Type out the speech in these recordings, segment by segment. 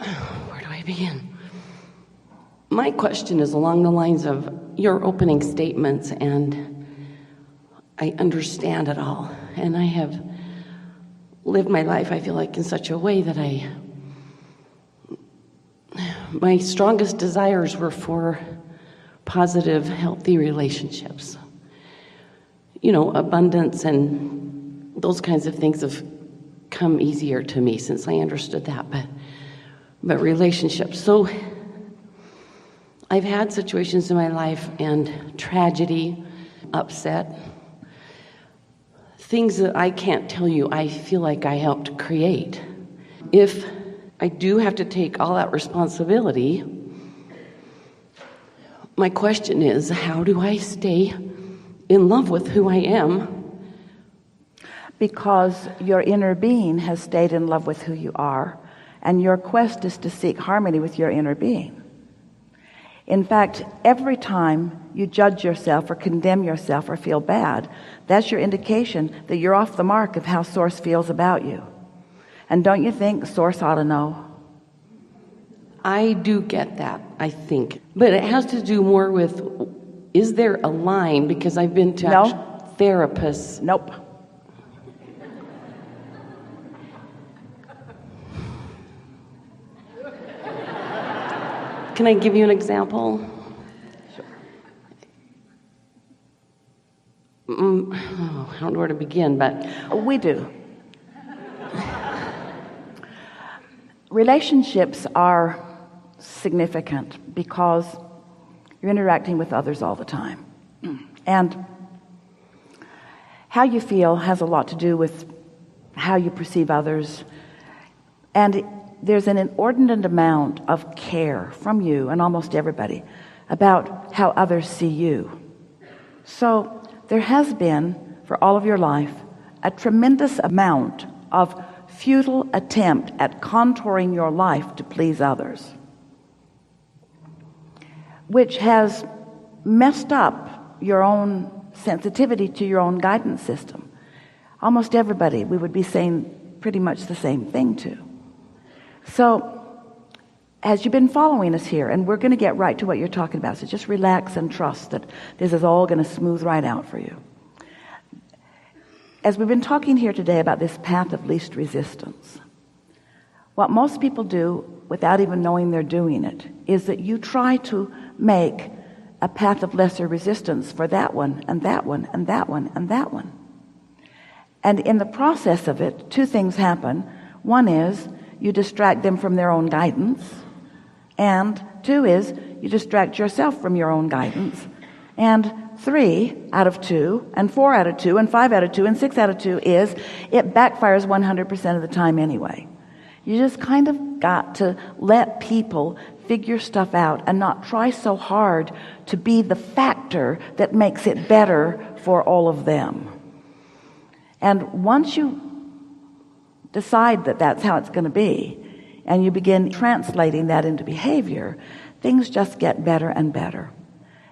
Where do I begin? My question is along the lines of your opening statements, and I understand it all. And I have lived my life, I feel like, in such a way that my strongest desires were for positive, healthy relationships. Abundance and those kinds of things have come easier to me since I understood that. But relationships. So I've had situations in my life and tragedy, upset, things that I can't tell you I feel like I helped create. If I do have to take all that responsibility, my question is, how do I stay in love with who I am? Because your inner being has stayed in love with who you are, and your quest is to seek harmony with your inner being. In fact, every time you judge yourself or condemn yourself or feel bad, that's your indication that you're off the mark of how Source feels about you. And don't you think Source ought to know? I do get that, I think. But it has to do more with, is there a line? Because I've been to therapists. Nope. Can I give you an example? Sure. I don't know where to begin, but... We do. Relationships are significant because you're interacting with others all the time. And how you feel has a lot to do with how you perceive others. And there's an inordinate amount of care from you and almost everybody about how others see you. So there has been, for all of your life, a tremendous amount of futile attempt at contouring your life to please others, which has messed up your own sensitivity to your own guidance system. Almost everybody we would be saying pretty much the same thing to. So as you've been following us here, and we're going to get right to what you're talking about, so just relax and trust that this is all going to smooth right out for you. As we've been talking here today about this path of least resistance, what most people do without even knowing they're doing it is that you try to make a path of lesser resistance for that one and that one and that one and that one. And in the process of it, two things happen. One is you distract them from their own guidance, and two is you distract yourself from your own guidance. And 3 out of 2 and 4 out of 2 and 5 out of 2 and 6 out of 2 is it backfires 100% of the time anyway. You just kind of got to let people figure stuff out and not try so hard to be the factor that makes it better for all of them. And once you decide that that's how it's going to be, and you begin translating that into behavior, things just get better and better.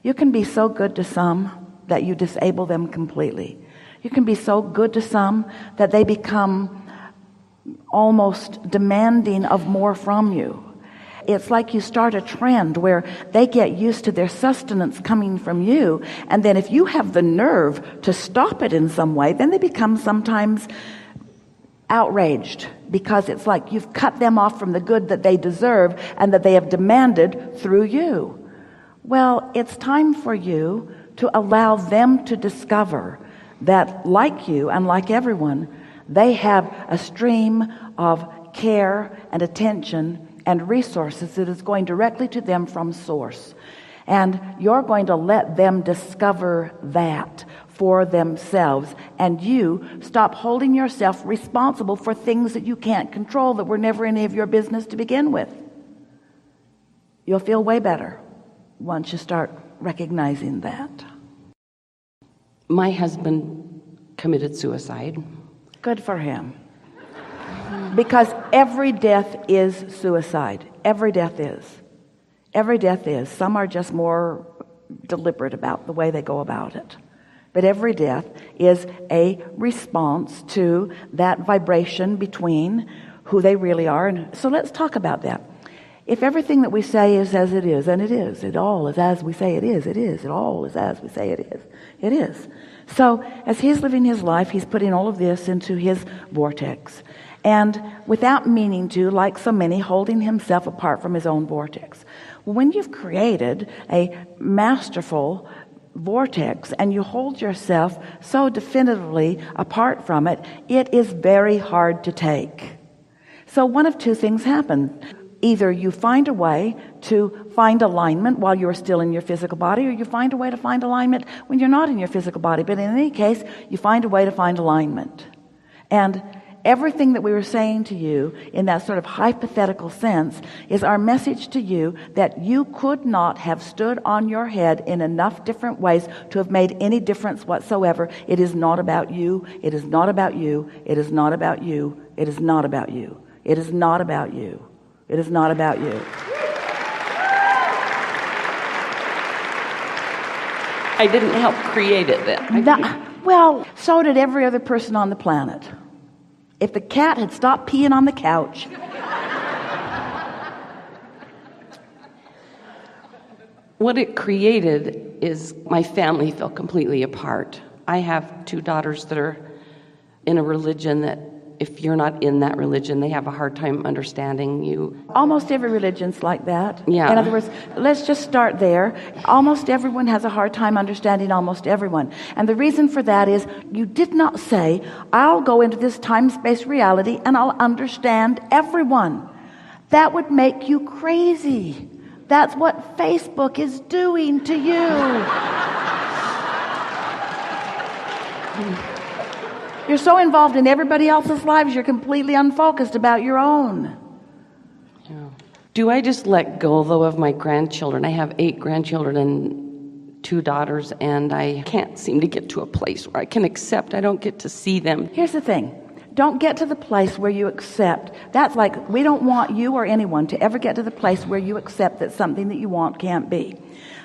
You can be so good to some that you disable them completely. You can be so good to some that they become almost demanding of more from you. It's like you start a trend where they get used to their sustenance coming from you, and then if you have the nerve to stop it in some way, then they become sometimes outraged, because it's like you've cut them off from the good that they deserve and that they have demanded through you. Well, it's time for you to allow them to discover that, like you and like everyone, they have a stream of care and attention and resources that is going directly to them from Source. And you're going to let them discover that for themselves, and you stop holding yourself responsible for things that you can't control, that were never any of your business to begin with. You'll feel way better once you start recognizing that. My husband committed suicide. Good for him. Because every death is suicide. Every death is. Every death is. Some are just more deliberate about the way they go about it. But every death is a response to that vibration between who they really are. And so let's talk about that. If everything that we say is as it is, and it is, it all is as we say it is, it all is as we say it is. So as he's living his life, he's putting all of this into his vortex. And without meaning to, like so many, holding himself apart from his own vortex. When you've created a masterful vortex and you hold yourself so definitively apart from it, it is very hard to take. So one of two things happen. Either you find a way to find alignment while you're still in your physical body, or you find a way to find alignment when you're not in your physical body. But in any case, you find a way to find alignment. And everything that we were saying to you in that sort of hypothetical sense is our message to you that you could not have stood on your head in enough different ways to have made any difference whatsoever. It is not about you. It is not about you. It is not about you. It is not about you. It is not about you. It is not about you. I didn't help create it then. Well, so did every other person on the planet. If the cat had stopped peeing on the couch. What it created is my family fell completely apart. I have 2 daughters that are in a religion that if you're not in that religion, they have a hard time understanding you. Almost every religion's like that. Yeah. In other words, let's just start there. Almost everyone has a hard time understanding almost everyone. And the reason for that is you did not say, I'll go into this time-space reality and I'll understand everyone. That would make you crazy. That's what Facebook is doing to you. You're so involved in everybody else's lives, you're completely unfocused about your own. Yeah. Do I just let go, though, of my grandchildren? I have 8 grandchildren and 2 daughters, and I can't seem to get to a place where I can accept I don't get to see them. Here's the thing. Don't get to the place where you accept. That's like, we don't want you or anyone to ever get to the place where you accept that something that you want can't be.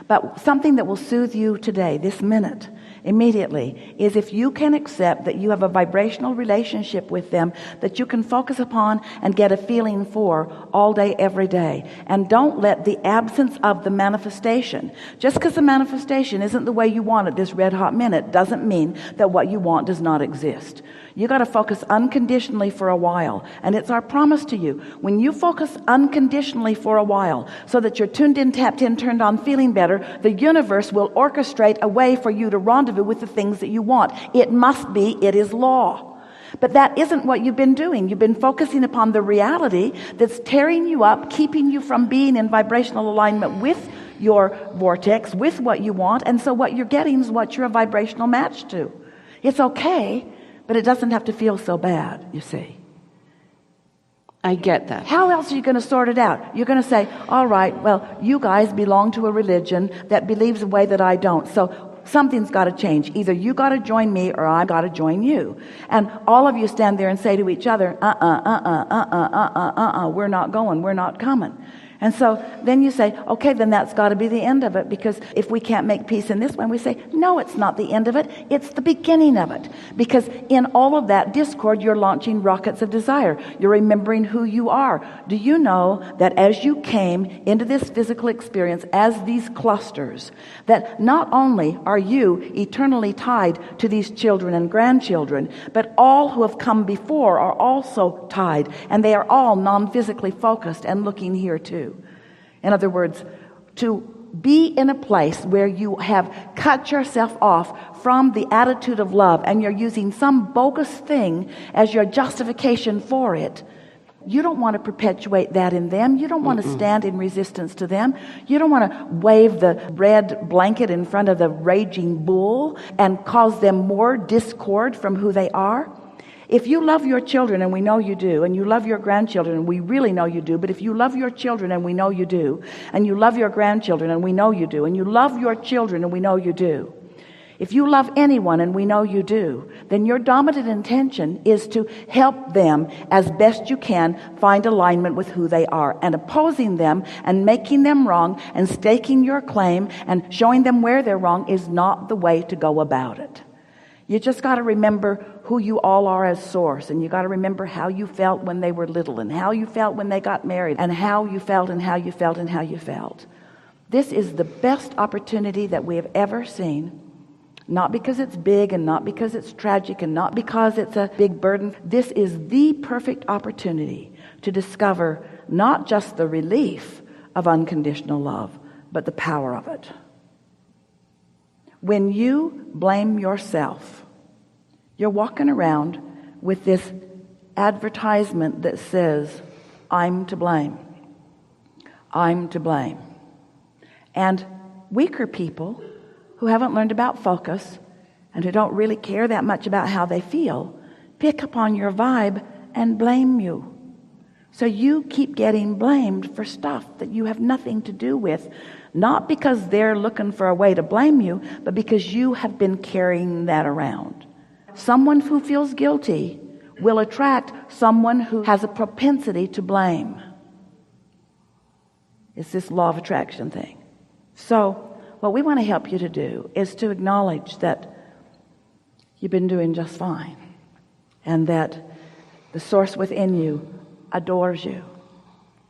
But something that will soothe you today, this minute, immediately, is if you can accept that you have a vibrational relationship with them that you can focus upon and get a feeling for all day, every day. And don't let the absence of the manifestation, just because the manifestation isn't the way you want it this red hot minute, doesn't mean that what you want does not exist. You got to focus unconditionally for a while. And it's our promise to you. When you focus unconditionally for a while, so that you're tuned in, tapped in, turned on, feeling better, the universe will orchestrate a way for you to rendezvous with the things that you want. It must be. It is law. But that isn't what you've been doing. You've been focusing upon the reality that's tearing you up, keeping you from being in vibrational alignment with your vortex, with what you want. And so what you're getting is what you're a vibrational match to. It's okay. But it doesn't have to feel so bad, you see. I get that. How else are you going to sort it out? You're going to say, all right, well, you guys belong to a religion that believes a way that I don't. So something's got to change. Either you got to join me or I got to join you. And all of you stand there and say to each other, we're not going, we're not coming. And so then you say, okay, then that's got to be the end of it, because if we can't make peace in this one, we say, no, it's not the end of it. It's the beginning of it. Because in all of that discord, you're launching rockets of desire. You're remembering who you are. Do you know that as you came into this physical experience as these clusters, that not only are you eternally tied to these children and grandchildren, but all who have come before are also tied, and they are all non-physically focused and looking here too. In other words, to be in a place where you have cut yourself off from the attitude of love and you're using some bogus thing as your justification for it, you don't want to perpetuate that in them. You don't want to stand in resistance to them. You don't want to wave the red blanket in front of the raging bull and cause them more discord from who they are. If you love your children, and we know you do, and you love your grandchildren, and we really know you do, but if you love your children, and we know you do, and you love your grandchildren, and we know you do, and you love your children, and we know you do, if you love anyone, and we know you do, then your dominant intention is to help them as best you can find alignment with who they are. And opposing them and making them wrong and staking your claim and showing them where they're wrong is not the way to go about it. You just got to remember who you all are as source, and you got to remember how you felt when they were little, and how you felt when they got married, and how you felt and how you felt and how you felt. This is the best opportunity that we have ever seen. Not because it's big, and not because it's tragic, and not because it's a big burden. This is the perfect opportunity to discover not just the relief of unconditional love, but the power of it. When you blame yourself, you're walking around with this advertisement that says, I'm to blame. I'm to blame. And weaker people who haven't learned about focus and who don't really care that much about how they feel pick up on your vibe and blame you. So you keep getting blamed for stuff that you have nothing to do with, not because they're looking for a way to blame you, but because you have been carrying that around. Someone who feels guilty will attract someone who has a propensity to blame. It's this law of attraction thing. So what we want to help you to do is to acknowledge that you've been doing just fine, and that the source within you adores you,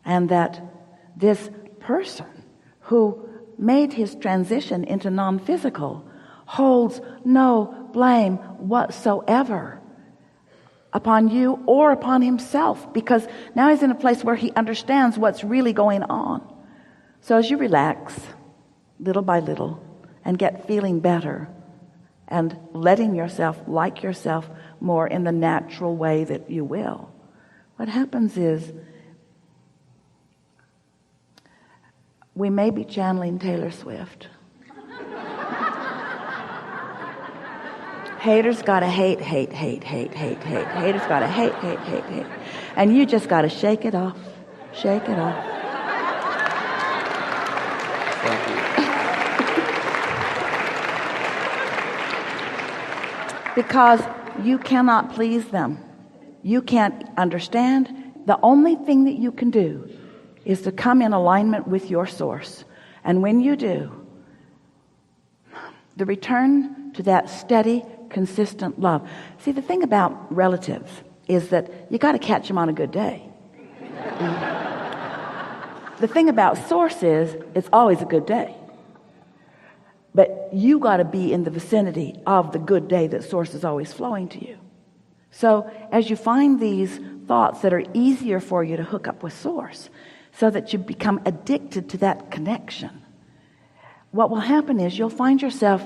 and that this person who made his transition into non-physical holds no blame whatsoever upon you or upon himself, because now he's in a place where he understands what's really going on. So as you relax little by little and get feeling better and letting yourself like yourself more in the natural way that you will, what happens is we may be channeling Taylor Swift. Haters gotta hate, hate, hate, hate, hate, hate. Haters gotta hate, hate, hate, hate. And you just gotta shake it off. Shake it off. Thank you. Because you cannot please them. You can't understand. The only thing that you can do is to come in alignment with your source. And when you do, the return to that steady, consistent love. See, the thing about relatives is that you got to catch them on a good day. The thing about source is it's always a good day. But you got to be in the vicinity of the good day that source is always flowing to you. So as you find these thoughts that are easier for you to hook up with source, so that you become addicted to that connection, what will happen is you'll find yourself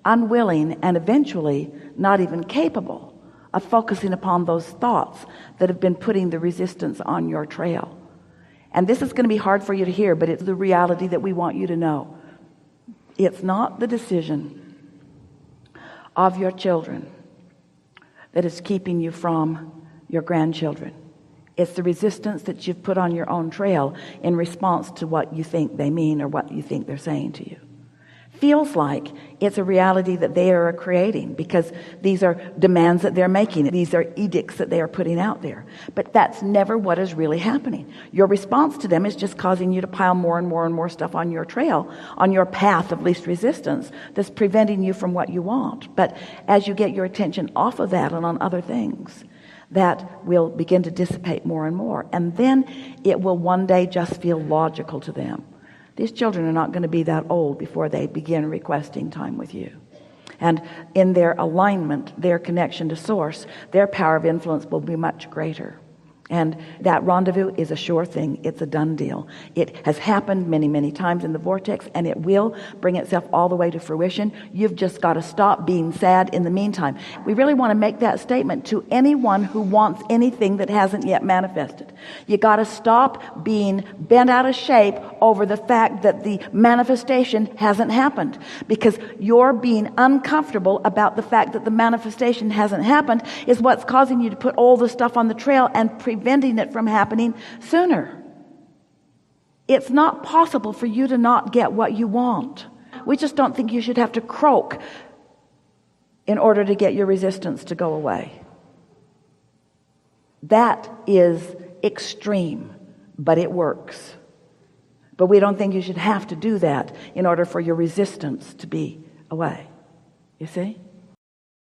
unwilling and eventually not even capable of focusing upon those thoughts that have been putting the resistance on your trail. And this is going to be hard for you to hear, but it's the reality that we want you to know. It's not the decision of your children that is keeping you from your grandchildren. It's the resistance that you've put on your own trail in response to what you think they mean or what you think they're saying to you. Feels like it's a reality that they are creating, because these are demands that they're making. These are edicts that they are putting out there. But that's never what is really happening. Your response to them is just causing you to pile more and more and more stuff on your trail, on your path of least resistance, that's preventing you from what you want. But as you get your attention off of that and on other things, that will begin to dissipate more and more. And then it will one day just feel logical to them. These children are not going to be that old before they begin requesting time with you. And in their alignment, their connection to source, their power of influence will be much greater. And that rendezvous is a sure thing. It's a done deal. It has happened many, many times in the vortex, and it will bring itself all the way to fruition. You've just got to stop being sad in the meantime. We really want to make that statement to anyone who wants anything that hasn't yet manifested. You got to stop being bent out of shape over the fact that the manifestation hasn't happened, because you're being uncomfortable about the fact that the manifestation hasn't happened is what's causing you to put all the stuff on the trail and preventing it from happening sooner. It's not possible for you to not get what you want. We just don't think you should have to croak in order to get your resistance to go away. That is extreme, but it works. But we don't think you should have to do that in order for your resistance to be away. You see?